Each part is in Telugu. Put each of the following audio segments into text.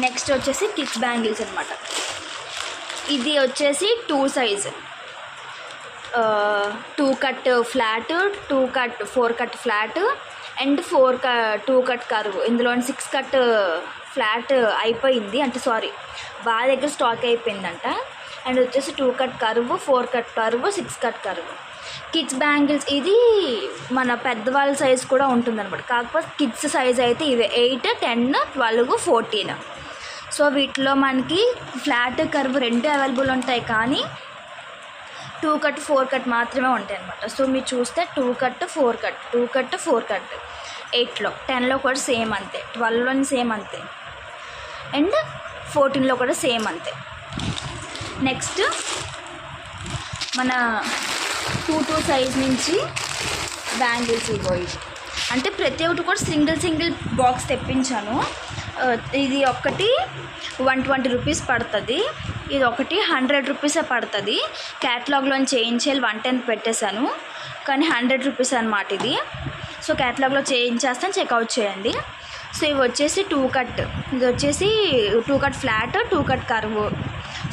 నెక్స్ట్ వచ్చేసి కిడ్స్ బ్యాంగిల్స్ అనమాట. ఇది వచ్చేసి 2 size, 2 cut flat, 2 cut 4 cut flat and 2 cut curve. ఇందులో 6 కట్ ఫ్లాట్ అయిపోయింది, అంటే సారీ బాగా దగ్గర స్టాక్ అయిపోయిందంట. అండ్ వచ్చేసి 2 cut curve, 4 cut curve, 6 cut curve. Kids bangles ఇది మన పెద్దవాళ్ళ సైజ్ కూడా ఉంటుందన్నమాట. కాకపోతే కిడ్స్ సైజ్ అయితే ఇవే 8, 10, 12, 14. సో వీటిలో మనకి ఫ్లాట్ కర్వ్ 2 అవైలబుల్ ఉంటాయి, కానీ 2 కట్ 4 కట్ మాత్రమే ఉంటాయి అన్నమాట. సో మీరు చూస్తే 2 కట్ 4 కట్, 2 కట్ 4 కట్, 8లో 10లో కూడా సేమ్ అంతే, 12లో సేమ్ అంతే, అండ్ 14లో కూడా సేమ్ అంతే. నెక్స్ట్ మన 2 సైజ్ నుంచి బ్యాంగిల్స్ ఇవ్వాలి. అంటే ప్రతి ఒక్కటి కూడా సింగిల్ బాక్స్ తెప్పించాను. ఇది ఒకటి 120 రూపీస్ పడుతుంది, ఇది ఒకటి 100 రూపీసే పడుతుంది. క్యాటలాగ్లో చేయించేయాలి 110 పెట్టేశాను, కానీ 100 రూపీస్ అనమాట ఇది. సో క్యాటలాగ్లో చేయించేస్తాను, చెక్అవుట్ చేయండి. సో ఇవి వచ్చేసి 2 కట్, ఇది వచ్చేసి 2 cut flat, 2 cut curve,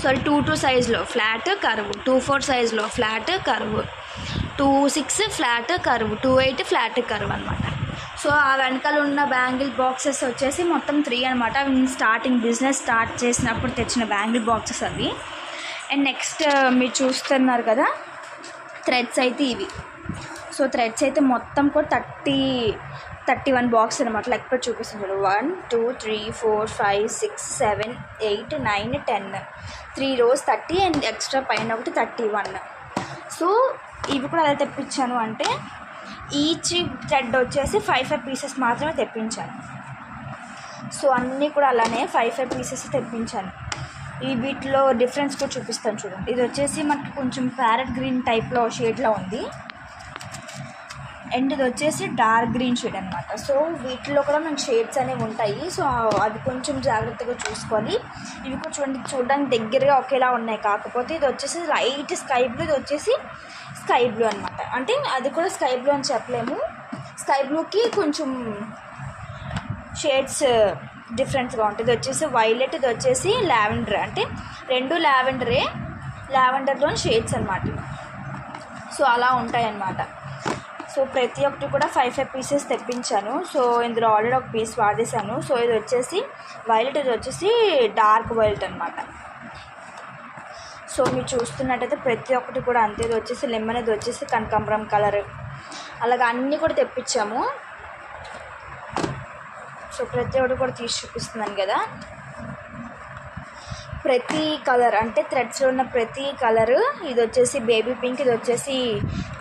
sorry 2 సైజ్లో ఫ్లాట్ కర్వ్, 2 సైజ్లో flat curve, 2 flat curve, 2 flat curve అనమాట. సో ఆ వెనకాల ఉన్న బ్యాంగిల్ బాక్సెస్ వచ్చేసి మొత్తం 3 అనమాట. స్టార్టింగ్ బిజినెస్ స్టార్ట్ చేసినప్పుడు తెచ్చిన బ్యాంగిల్ బాక్సెస్ అవి. అండ్ నెక్స్ట్ మీరు చూస్తున్నారు కదా థ్రెడ్స్ అయితే ఇవి. సో థ్రెడ్స్ అయితే మొత్తం కూడా 31 బాక్స్ అనమాట. లెక్క చూపిస్తుంది 1 2 3 4 5 6 7 8 9 10, 3 rows 30 అండ్ ఎక్స్ట్రా పైన ఒకటి 31. సో ఇవి కూడా ఎలా తెప్పించాను అంటే ఈచ్ థ్రెడ్ వచ్చేసి 5 పీసెస్ మాత్రమే తెప్పించాను. సో అన్నీ కూడా అలానే 5 పీసెస్ తెప్పించాను. ఈ వీటిలో డిఫరెన్స్ కూడా చూపిస్తాను చూడండి. ఇది వచ్చేసి మనకి కొంచెం ప్యారెట్ గ్రీన్ టైప్లో షేడ్లో ఉంది, అండ్ ఇది వచ్చేసి డార్క్ గ్రీన్ షేడ్ అనమాట. సో వీటిలో కూడా మనకి షేడ్స్ అనేవి ఉంటాయి. సో అది కొంచెం జాగ్రత్తగా చూసుకొని. ఇవి కూడా చూడడానికి దగ్గరగా ఒకేలా ఉన్నాయి, కాకపోతే ఇది వచ్చేసి లైట్ స్కై బ్లూ, ఇది వచ్చేసి స్కై బ్లూ అనమాట. అంటే అది కూడా స్కై బ్లూ అని చెప్పలేము, స్కై బ్లూకి కొంచెం షేడ్స్ డిఫరెంట్గా ఉంటుంది. ఇది వచ్చేసి వైలెట్, ఇది వచ్చేసి లావెండర్, అంటే 2 లావెండర్లో షేడ్స్ అనమాట. సో అలా ఉంటాయి అన్నమాట. సో ప్రతి ఒక్కటి కూడా 5 పీసెస్ తెప్పించాను. సో ఇందులో ఆల్రెడీ ఒక పీస్ వాడేసాను. సో ఇది వచ్చేసి వైలెట్, ఇది వచ్చేసి డార్క్ వైలెట్ అనమాట. సో మీరు చూస్తున్నట్టయితే ప్రతి ఒక్కటి కూడా అంతే. ఇది వచ్చేసి లెమన్, ఇది వచ్చేసి కనకాంబరం కలర్, అలాగే అన్నీ కూడా తెప్పించాము. సో ప్రతి ఒక్కటి కూడా తీసి చూపిస్తున్నాను కదా. ప్రతి కలర్ అంటే థ్రెడ్స్లో ఉన్న ప్రతి కలరు, ఇది వచ్చేసి బేబీ పింక్, ఇది వచ్చేసి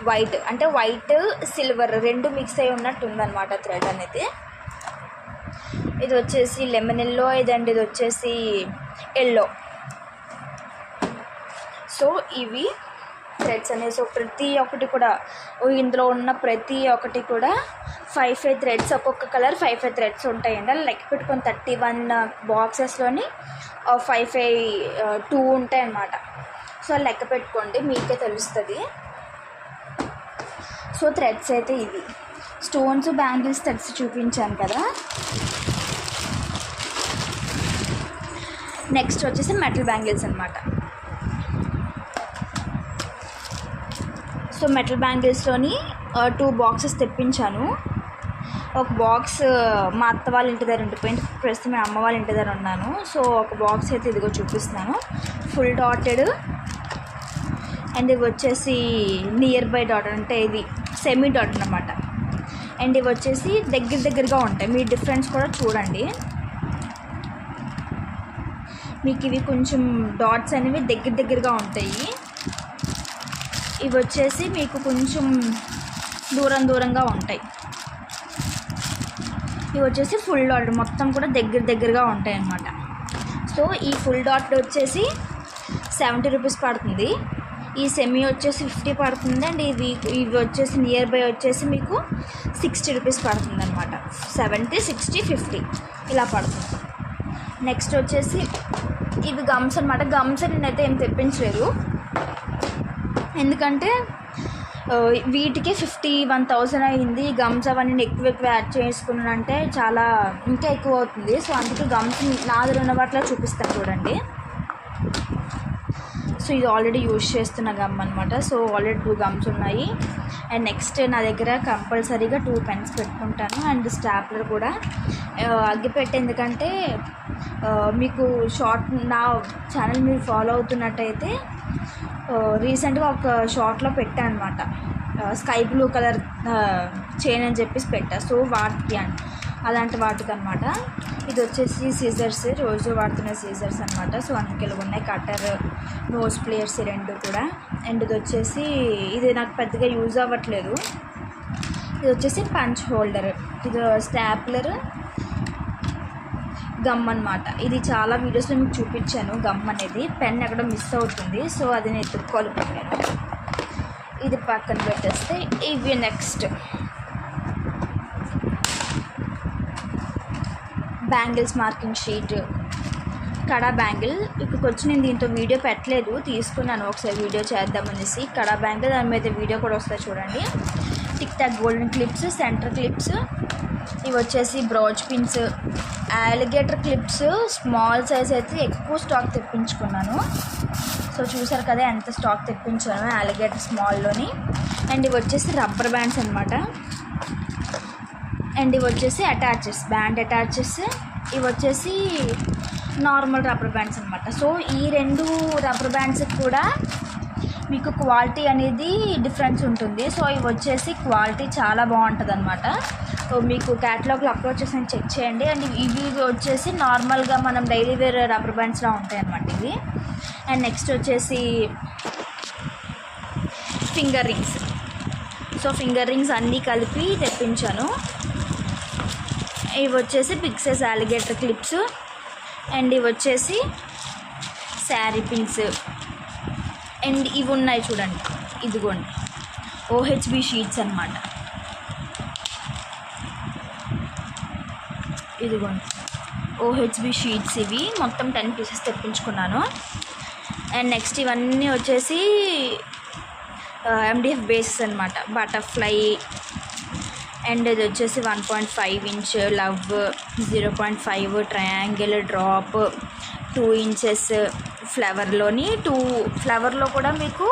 వైట్, అంటే వైట్ సిల్వర్ 2 మిక్స్ అయి ఉన్నట్టు ఉందన్నమాట థ్రెడ్ అనేది. ఇది వచ్చేసి లెమన్ ఎల్లో, ఇదండి ఇది వచ్చేసి ఎల్లో. సో ఇవి థ్రెడ్స్ అనేవి. సో ప్రతి ఒక్కటి కూడా ఇందులో ఉన్న ప్రతి ఒక్కటి కూడా 5 థ్రెడ్స్, ఒక్కొక్క కలర్ 5 థ్రెడ్స్ ఉంటాయండి. అలా లెక్క పెట్టుకొని 31 బాక్సెస్లోని 5 2 ఉంటాయి అన్నమాట. సో లెక్క పెట్టుకోండి, మీకే తెలుస్తుంది. సో థ్రెడ్స్ అయితే ఇవి. స్టోన్స్ బ్యాంగిల్స్ థ్రెడ్స్ చూపించాను కదా. నెక్స్ట్ వచ్చేసి మెటల్ బ్యాంగిల్స్ అనమాట. సో మెటల్ బ్యాంగిల్స్లోని 2 బాక్సెస్ తెప్పించాను. ఒక బాక్స్ మా అత్త వాళ్ళ ఇంటి దగ్గర ఉండిపోయింది, ప్రస్తుతం మా అమ్మ వాళ్ళ ఇంటి దగ్గర ఉన్నాను. సో ఒక బాక్స్ అయితే ఇదిగో చూపిస్తున్నాను, ఫుల్ డాటెడ్, అండ్ ఇవి వచ్చేసి నియర్ బై డాటెడ్, అంటే ఇది సెమీ డాటెడ్ అనమాట. అండ్ ఇవి వచ్చేసి దగ్గరగా ఉంటాయి. మీ డిఫరెన్స్ కూడా చూడండి, మీకు ఇవి కొంచెం డాట్స్ అనేవి దగ్గరగా ఉంటాయి. ఇవి వచ్చేసి మీకు కొంచెం దూరంగా ఉంటాయి. ఇవి వచ్చేసి ఫుల్ డాట్, మొత్తం కూడా దగ్గరగా ఉంటాయి అన్నమాట. సో ఈ ఫుల్ డాట్ వచ్చేసి 70 రూపీస్ పడుతుంది, ఈ సెమీ వచ్చేసి 50 పడుతుంది, అండ్ ఇవి వచ్చేసి నియర్ బై వచ్చేసి మీకు 60 రూపీస్ పడుతుంది అనమాట. 70, 60, 50 ఇలా పడుతుంది. నెక్స్ట్ వచ్చేసి ఇవి గమ్స్ అనమాట. గమ్స్ నేనైతే ఏం తెప్పించలేదు, ఎందుకంటే వీటికి 51,000 అయింది. గమ్స్ అవన్నీ ఎక్కువ యాడ్ చేసుకున్నానంటే చాలా ఇంకా ఎక్కువ అవుతుంది. సో అందుకే గమ్స్ నా దగ్గర ఉన్న వాటిలో చూపిస్తాను చూడండి. సో ఇది ఆల్రెడీ యూజ్ చేస్తున్న గమ్ అనమాట. సో ఆల్రెడీ 2 గమ్స్ ఉన్నాయి. అండ్ నెక్స్ట్ నా దగ్గర కంపల్సరీగా 2 పెన్స్ పెట్టుకుంటాను. అండ్ స్టాప్లర్ కూడా అగ్గిపెట్టి, ఎందుకంటే మీకు నా ఛానల్ మీరు ఫాలో అవుతున్నట్టయితే రీసెంట్గా ఒక షార్ట్లో పెట్టాను అనమాట, స్కై బ్లూ కలర్ చైన్ అని చెప్పేసి పెట్టా. సో వాటికి అలాంటి వాటికి అనమాట. ఇది వచ్చేసి సీజర్స్, రోజు వాడుతున్న సీజర్స్ అనమాట. సో అందుకే ఉన్నాయి. కటర్, నోస్ ప్లేయర్స్ 2 కూడా. అండ్ ఇది నాకు పెద్దగా యూజ్ అవ్వట్లేదు. ఇది వచ్చేసి పంచ్ హోల్డర్, ఇది స్టాప్లర్, గమ్ అనమాట. ఇది చాలా వీడియోస్లో మీకు చూపించాను. గమ్ అనేది పెన్ ఎక్కడ మిస్ అవుతుంది. సో అది నేను ఎత్తుక్కోవాలి నేను. ఇది పక్కన పెట్టేస్తే ఇవి నెక్స్ట్ బ్యాంగిల్స్ మార్కింగ్ షీట్, కడా బ్యాంగిల్. ఇక్కడికి వచ్చి నేను దీంతో వీడియో పెట్టలేదు, తీసుకున్నాను ఒకసారి వీడియో చేద్దామనేసి. కడా బ్యాంగిల్, దాని మీద వీడియో కూడా వస్తుంది చూడండి. Tick talk golden clips, centre clips. ఇవి వచ్చేసి brooch pins, alligator clips. Small size అయితే ఎక్కువ స్టాక్ తెప్పించుకున్నాను. సో చూసారు కదా ఎంత స్టాక్ తెప్పించాను అలిగేటర్ స్మాల్లోని. అండ్ ఇవి వచ్చేసి రబ్బర్ బ్యాండ్స్ అనమాట. అండ్ ఇవి వచ్చేసి అటాచెస్, బ్యాండ్ అటాచెస్. ఇవి వచ్చేసి నార్మల్ రబ్బర్ బ్యాండ్స్ అనమాట. సో ఈ 2 రబ్బర్ బ్యాండ్స్కి కూడా మీకు క్వాలిటీ అనేది డిఫరెన్స్ ఉంటుంది. సో ఇవి వచ్చేసి క్వాలిటీ చాలా బాగుంటుంది అనమాట. మీకు క్యాటలాగ్లో అప్లోడ్ చేసి చెక్ చేయండి. అండ్ ఇవి వచ్చేసి నార్మల్గా మనం డైలీ వేర్ రబ్బర్ బ్యాండ్స్లా ఉంటాయి అన్నమాట ఇవి. అండ్ నెక్స్ట్ వచ్చేసి finger rings. So finger rings అన్నీ కలిపి తెప్పించాను. ఇవి వచ్చేసి big size alligator clips. And ఇవి వచ్చేసి శారీ పిన్స్. అండ్ ఇవి ఉన్నాయి చూడండి, ఇదిగోండి ఓహెచ్బి షీట్స్ అనమాట. ఇదిగోండి ఓహెచ్బి షీట్స్, ఇవి మొత్తం 10 పీసెస్ తెప్పించుకున్నాను. అండ్ నెక్స్ట్ ఇవన్నీ వచ్చేసి MDF బేసెస్ అనమాట. బటర్ఫ్లై. అండ్ ఇది వచ్చేసి 1.5 inch love, 0.5 triangle drop, 2 inches ఫ్లవర్లో కూడా మీకు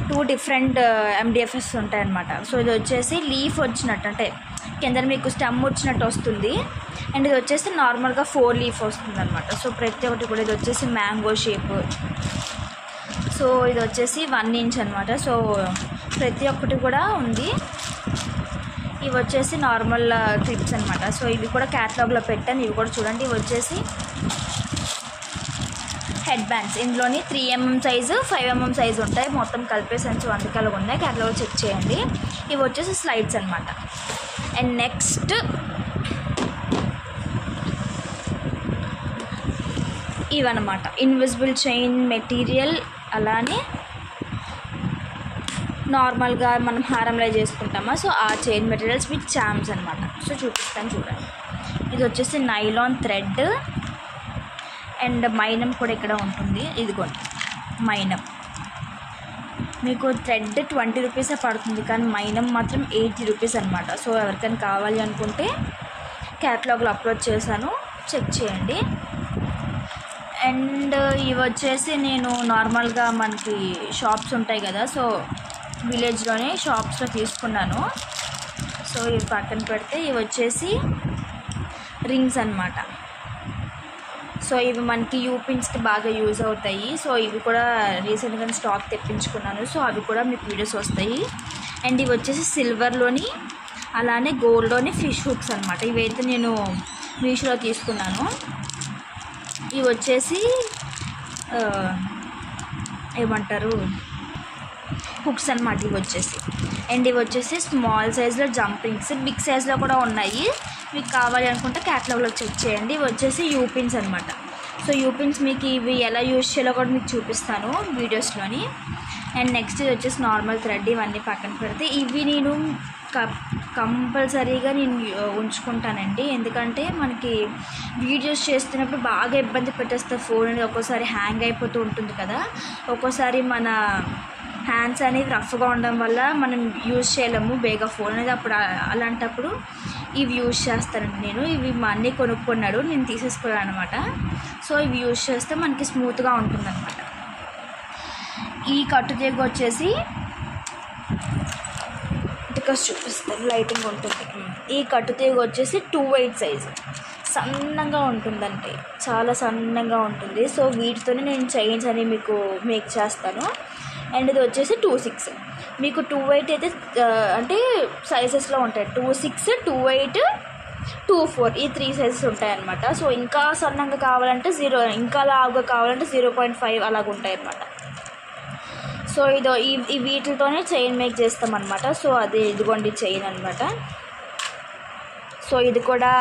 2 డిఫరెంట్ MDFs ఉంటాయన్నమాట. సో ఇది వచ్చేసి లీఫ్ వచ్చినట్టు, అంటే కింద మీకు స్టెమ్ వచ్చినట్టు వస్తుంది. అండ్ ఇది వచ్చేసి నార్మల్గా 4 లీఫ్ వస్తుంది అనమాట. సో ప్రతి ఒక్కటి కూడా, ఇది వచ్చేసి మ్యాంగో షేప్. సో ఇది వచ్చేసి 1 ఇంచ్ అనమాట. సో ప్రతి ఒక్కటి కూడా ఉంది. ఇవి వచ్చేసి నార్మల్ క్లిప్స్ అనమాట. సో ఇవి కూడా క్యాటలాగ్లో పెట్టాను, ఇవి కూడా చూడండి. ఇవి వచ్చేసి హెడ్ బ్యాండ్స్. ఇందులోని 3mm సైజు, 5mm సైజు ఉంటాయి, మొత్తం కలిపేసన్స్ 100 కలుగు ఉన్నాయి. క్యాటలాగ్లో చెక్ చేయండి. ఇవి వచ్చేసి స్లైడ్స్ అనమాట. అండ్ నెక్స్ట్ ఇవన్నమాట ఇన్విజిబుల్ చైన్ మెటీరియల్. అలానే నార్మల్గా మనం హారంలో చేసుకుంటామా, సో ఆ చైన్ మెటీరియల్స్ విత్ చామ్స్ అనమాట. సో చూపిస్తాను చూడండి. ఇది వచ్చేసి నైలాన్ థ్రెడ్. అండ్ మైనం కూడా ఇక్కడ ఉంటుంది, ఇదిగోండి మైనం. మీకు థ్రెడ్ 20 రూపీసే పడుతుంది, కానీ మైనం మాత్రం 80 రూపీస్ అనమాట. సో ఎవరికైనా కావాలి అనుకుంటే క్యాటలాగ్లో అప్లోడ్ చేశాను, చెక్ చేయండి. అండ్ ఇవి వచ్చేసి నేను నార్మల్గా మనకి షాప్స్ ఉంటాయి కదా, సో విలేజ్లోనే షాప్స్లో తీసుకున్నాను. సో ఇవి పక్కన పెడితే ఇవి వచ్చేసి రింగ్స్ అనమాట. సో ఇవి మనకి యూపిన్స్కి బాగా యూజ్ అవుతాయి. సో ఇవి కూడా రీసెంట్గా స్టాక్ తెప్పించుకున్నాను. సో అవి కూడా మీకు వీడియోస్ వస్తాయి. అండ్ ఇవి వచ్చేసి సిల్వర్లోని అలానే గోల్డ్లోని ఫిష్ హుక్స్ అనమాట. ఇవైతే నేను మీషోలో తీసుకున్నాను. ఇవి వచ్చేసి ఏమంటారు హుక్స్ అనమాట ఇవి వచ్చేసి. అండ్ ఇవి వచ్చేసి స్మాల్ సైజ్లో జంపింగ్స్, బిగ్ సైజ్లో కూడా ఉన్నాయి. మీకు కావాలి అనుకుంటే క్యాటలాగ్లో చెక్ చేయండి. ఇవి వచ్చేసి యూపిన్స్ అనమాట. సో యూపిన్స్ మీకు ఇవి ఎలా యూజ్ చేయాలో కూడా మీకు చూపిస్తాను వీడియోస్లోని. అండ్ నెక్స్ట్ ఇది వచ్చేసి నార్మల్ థ్రెడ్. ఇవన్నీ పక్కన పెడితే ఇవి నేను కంపల్సరీగా నేను ఉంచుకుంటానండి. ఎందుకంటే మనకి వీడియోస్ చేస్తున్నప్పుడు బాగా ఇబ్బంది పెట్టేస్తారు ఫోన్ అనేది. ఒక్కోసారి హ్యాంగ్ అయిపోతూ ఉంటుంది కదా, ఒక్కోసారి మన హ్యాండ్స్ అనేవి రఫ్గా ఉండడం వల్ల మనం యూజ్ చేయలేము బేగా ఫోన్ అనేది. అప్పుడు అలాంటప్పుడు ఇవి యూజ్ చేస్తానండి నేను. ఇవి మా అన్నీ కొనుక్కున్నాడు, నేను తీసేసుకున్నాను అనమాట. సో ఇవి యూజ్ చేస్తే మనకి స్మూత్గా ఉంటుందన్నమాట. ఈ కట్టుతీగ వచ్చేసి ఇక్కడ చూపిస్తాను, లైటింగ్ ఉంటుంది. ఈ కట్టుతీగ వచ్చేసి 2/8 సైజు, సన్నగా ఉంటుందంటే చాలా సన్నగా ఉంటుంది. సో వీటితోనే నేను చైన్స్ అని మీకు మేక్ చేస్తాను. అండ్ ఇది వచ్చేసి 2/6. మీకు 2/8 అయితే అంటే సైజెస్లో ఉంటాయి. 2/6, 2/8, 2/4 ఈ 3 సైజెస్ ఉంటాయి అన్నమాట. సో ఇంకా సన్నగా కావాలంటే 0, ఇంకా లావుగా కావాలంటే 0.5 అలాగ ఉంటాయి అన్నమాట. సో ఈ వీటితోనే చైన్ మేక్ చేస్తామన్నమాట. సో అది ఇదిగోండి చైన్ అనమాట. సో ఇది కూడా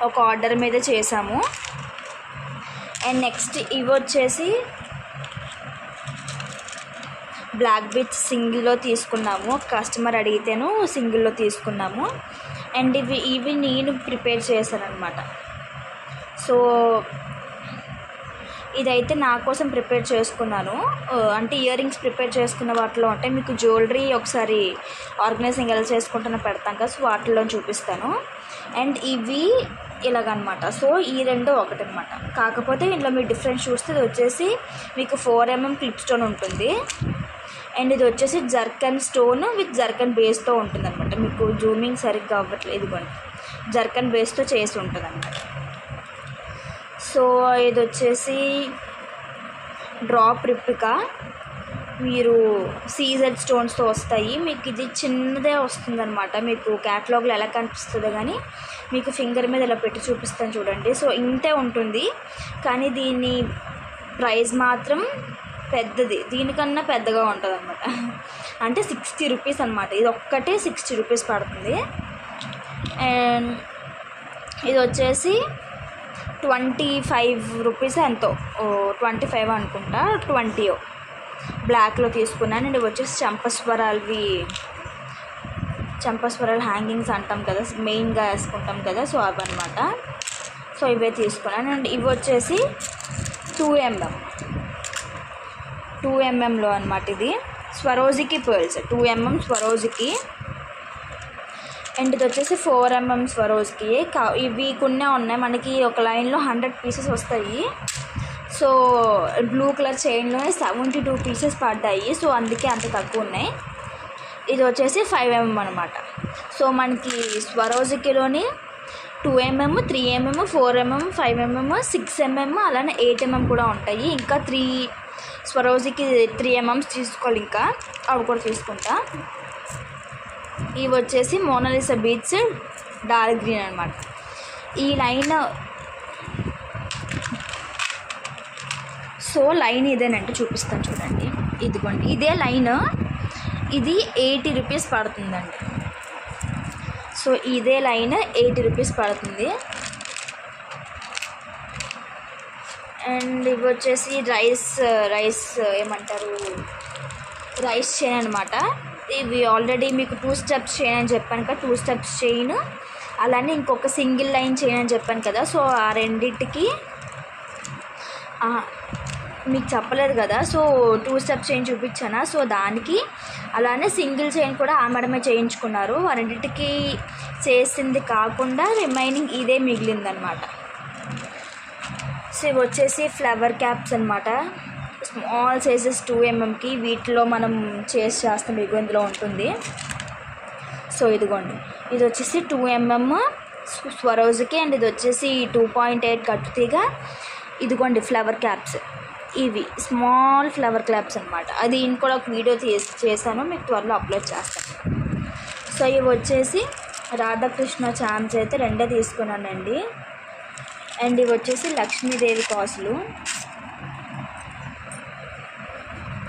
ఒక ఆర్డర్ మీద చేసాము. అండ్ నెక్స్ట్ ఇవి వచ్చేసి బ్లాక్ బీచ్ సింగిల్లో తీసుకున్నాము. కస్టమర్ అడిగితేను సింగిల్లో తీసుకున్నాము. అండ్ ఇవి నేను ప్రిపేర్ చేశాను అనమాట. సో ఇదైతే నా కోసం ప్రిపేర్ చేసుకున్నాను. అంటే ఇయర్ రింగ్స్ ప్రిపేర్ చేసుకున్న వాటిలో ఉంటాయి. మీకు జ్యువెలరీ ఒకసారి ఆర్గనైజింగ్ ఎలా చేసుకుంటున్నా పెడతాం కదా, సో వాటిలో చూపిస్తాను. అండ్ ఇవి ఇలాగనమాట. సో ఈ రెండు ఒకటనమాట. కాకపోతే ఇందులో మీరు డిఫరెన్స్ చూస్తే ఇది వచ్చేసి మీకు 4mm క్లిప్ స్టోన్ ఉంటుంది. అండ్ ఇది వచ్చేసి జర్కన్ స్టోన్ విత్ జర్కన్ బేస్తో ఉంటుంది అనమాట. మీకు జూమింగ్ సరిగ్గా అవ్వట్లేదు, ఇదిగోండి జర్కన్ బేస్తో చేసి ఉంటుంది అనమాట. సో ఇది వచ్చేసి డ్రాప్ రిప్లికా, మీరు సీజెడ్ స్టోన్స్తో వస్తాయి. మీకు ఇది చిన్నదే వస్తుందన్నమాట. మీకు క్యాటలాగ్లో ఎలా కనిపిస్తుందో కానీ మీకు ఫింగర్ మీద ఇలా పెట్టి చూపిస్తాను చూడండి. సో ఇంతే ఉంటుంది, కానీ దీని ప్రైస్ మాత్రం పెద్దది, దీనికన్నా పెద్దగా ఉంటుంది అనమాట. అంటే 60 రూపీస్ అనమాట. ఇది ఒక్కటే 60 రూపీస్ పడుతుంది. అండ్ ఇది వచ్చేసి 25 రూపీస్ ఎంతో, 25 అనుకుంటా, 20 బ్లాక్లో తీసుకున్నాను. అండ్ ఇవి వచ్చేసి చంపస్వరాలు హ్యాంగింగ్స్ అంటాం కదా, మెయిన్గా వేసుకుంటాం కదా, సో అవన్నమాట. సో ఇవే తీసుకున్నాను. అండ్ ఇవి వచ్చేసి 2mmలో అనమాట. ఇది స్వరోజికి పర్ల్స్, 2mm స్వరోజికి. అండ్ ఇది వచ్చేసి 4mm స్వరోజ్కి. ఇవి కొన్ని ఉన్నాయి మనకి, ఒక లైన్లో 100 పీసెస్ వస్తాయి. సో బ్లూ కలర్ చైన్లోనే 72 పీసెస్ పడ్డాయి. సో అందుకే అంత తక్కువ ఉన్నాయి. ఇది వచ్చేసి 5mm అనమాట. సో మనకి స్వరోజికిలోని 2mm, 3mm, 4mm, 5mm, 6mm, అలానే 8mm కూడా ఉంటాయి. ఇంకా స్వరోజికి 3mm తీసుకోవాలి, ఇంకా అవి కూడా తీసుకుంటా. ఇవి వచ్చేసి మోనాలిసా బీడ్స్ డార్క్ గ్రీన్ అనమాట. ఈ లైన్, సో లైన్ ఇదేనంటే చూపిస్తాను చూడండి, ఇదిగోండి ఇదే లైన్. ఇది 80 రూపీస్ పడుతుందండి. సో ఇదే లైన్ 80 రూపీస్ పడుతుంది. అండ్ ఇవి వచ్చేసి రైస్ ఏమంటారు, రైస్ చైన్ అనమాట. ఇవి ఆల్రెడీ మీకు 2 స్టెప్స్ చైన్ అని చెప్పాను కదా, 2 స్టెప్స్ చైన్, అలానే ఇంకొక సింగిల్ లైన్ చైన్ అని చెప్పాను కదా. సో ఆ రెండింటికి మీకు చెప్పలేదు కదా, సో 2 స్టెప్స్ చైన్ చూపించానా, సో దానికి అలానే సింగిల్ చైన్ కూడా ఆ మేడమే చేయించుకున్నారు. ఆ రెండింటికి చేసింది కాకుండా రిమైనింగ్ ఇదే మిగిలిందనమాట. సో ఇవి వచ్చేసి ఫ్లవర్ క్యాప్స్ అనమాట, స్మాల్ సైజెస్ 2mmకి. వీటిలో మనం చేస్తాం, మీకు ఇందులో ఉంటుంది. సో ఇదిగోండి, ఇది వచ్చేసి 2mm స్వరోజ్కి. అండ్ ఇది వచ్చేసి 2.8 కట్టుతీగ. ఇదిగోండి ఫ్లవర్ క్యాప్స్, ఇవి స్మాల్ ఫ్లవర్ క్యాప్స్ అనమాట. అది నేను కూడా ఒక వీడియో చేశాను, మీకు త్వరలో అప్లోడ్ చేస్తాను. సో ఇవి వచ్చేసి రాధాకృష్ణ చామ్స్ అయితే 2 తీసుకున్నానండి. అండ్ ఇవి వచ్చేసి లక్ష్మీదేవి కాసులు,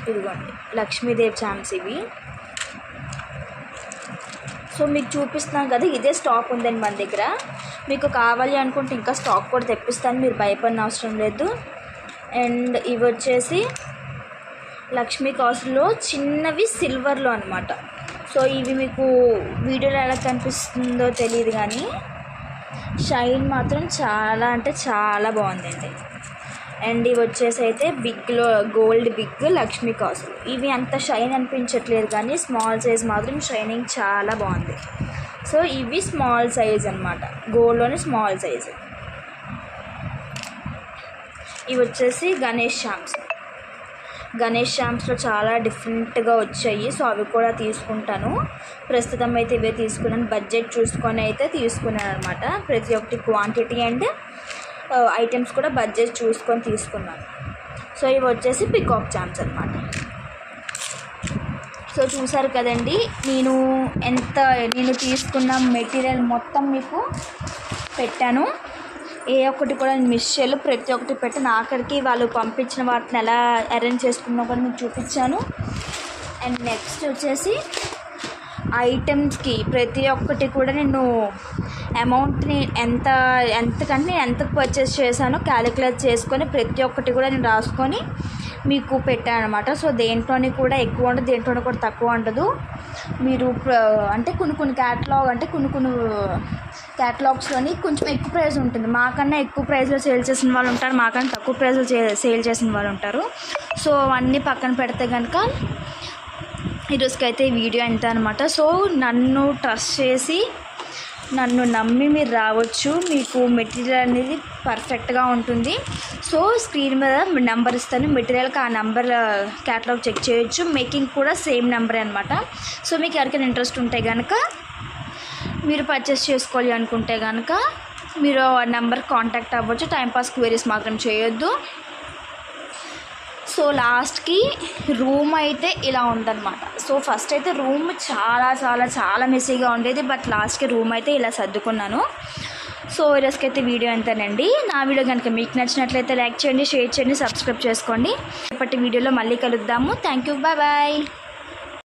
ఇదిగోండి లక్ష్మీదేవి చామ్స్ ఇవి. సో మీకు చూపిస్తున్నాను కదా, ఇదే స్టాక్ ఉందండి మన దగ్గర. మీకు కావాలి అనుకుంటే ఇంకా స్టాక్ కూడా తెప్పిస్తాను, మీరు భయపడిన అవసరం లేదు. అండ్ ఇవి వచ్చేసి లక్ష్మీ కాసులో చిన్నవి సిల్వర్లో అనమాట. సో ఇవి మీకు వీడియోలో ఎలా కనిపిస్తుందో తెలియదు కానీ షైన్ మాత్రం చాలా అంటే చాలా బాగుందండి. అండ్ ఇవి వచ్చేసి అయితే బిగ్లో గోల్డ్ బిగ్ లక్ష్మీ కాసులు. ఇవి అంత షైన్ అనిపించట్లేదు కానీ స్మాల్ సైజ్ మాత్రం షైనింగ్ చాలా బాగుంది. సో ఇవి స్మాల్ సైజ్ అనమాట, గోల్డ్లోని స్మాల్ సైజ్. ఇవి వచ్చేసి గణేష్ శ్యామ్స్లో చాలా డిఫరెంట్గా వచ్చాయి. సో అవి కూడా తీసుకుంటాను. ప్రస్తుతం అయితే ఇవే తీసుకున్నాను, బడ్జెట్ చూసుకొని అయితే తీసుకున్నాను అనమాట. ప్రతి ఒక్కటి క్వాంటిటీ అండ్ ఐటమ్స్ కూడా బడ్జెట్ చూసుకొని తీసుకున్నాను. సో ఇవి వచ్చేసి పికాక్ చామ్స్ అనమాట. సో చూసారు కదండి, నేను తీసుకున్న మెటీరియల్ మొత్తం మీకు పెట్టాను. ఏ ఒక్కటి కూడా నేను మిస్ చేయలేదు, ప్రతి ఒక్కటి పెట్టాను. ఆఖరికి వాళ్ళు పంపించిన వాటిని ఎలా అరేంజ్ చేసుకున్నా కూడా మీకు చూపించాను. అండ్ నెక్స్ట్ వచ్చేసి ఐటమ్స్కి ప్రతి ఒక్కటి కూడా నేను అమౌంట్ని ఎంతకు పర్చేస్ చేశానో క్యాలిక్యులేట్ చేసుకొని ప్రతి ఒక్కటి కూడా నేను రాసుకొని మీకు పెట్టాను అనమాట. సో దేంట్లోని కూడా ఎక్కువ ఉండదు, దేంట్లోని కూడా తక్కువ ఉండదు. మీరు అంటే కొన్ని క్యాటలాగ్స్లోని కొంచెం ఎక్కువ ప్రైస్ ఉంటుంది. మాకన్నా ఎక్కువ ప్రైస్లో సేల్ చేసిన వాళ్ళు ఉంటారు, మాకన్నా తక్కువ ప్రైస్లో సేల్ చేసిన వాళ్ళు ఉంటారు. సో అవన్నీ పక్కన పెడితే కనుక ఈరోజుకైతే ఈ వీడియో ఎంత అనమాట. సో నన్ను ట్రస్ట్ చేసి నన్ను నమ్మి మీరు రావచ్చు, మీకు మెటీరియల్ అనేది పర్ఫెక్ట్గా ఉంటుంది. సో స్క్రీన్ మీద నెంబర్ ఇస్తాను, మెటీరియల్కి ఆ నెంబర్ క్యాటలాగ్ చెక్ చేయొచ్చు. మేకింగ్ కూడా సేమ్ నెంబరే అనమాట. సో మీకు ఎవరికైనా ఇంట్రెస్ట్ ఉంటే కనుక, మీరు పర్చేస్ చేసుకోవాలి అనుకుంటే కనుక మీరు ఆ నెంబర్ కాంటాక్ట్ అవ్వచ్చు. టైంపాస్ క్వైరీస్ మాత్రం చేయొద్దు. సో లాస్ట్కి రూమ్ అయితే ఇలా ఉందన్నమాట. సో ఫస్ట్ అయితే రూమ్ చాలా చాలా చాలా మెస్సీగా ఉండేది, బట్ లాస్ట్కి రూమ్ అయితే ఇలా సర్దుకున్నాను. So ఈరోజుకైతే video ఎంతనండి. నా వీడియో కనుక మీకు నచ్చినట్లయితే లైక్ చేయండి, షేర్ చేయండి, సబ్స్క్రైబ్ చేసుకోండి. రేపటి వీడియోలో మళ్ళీ కలుద్దాము. Thank you, bye bye.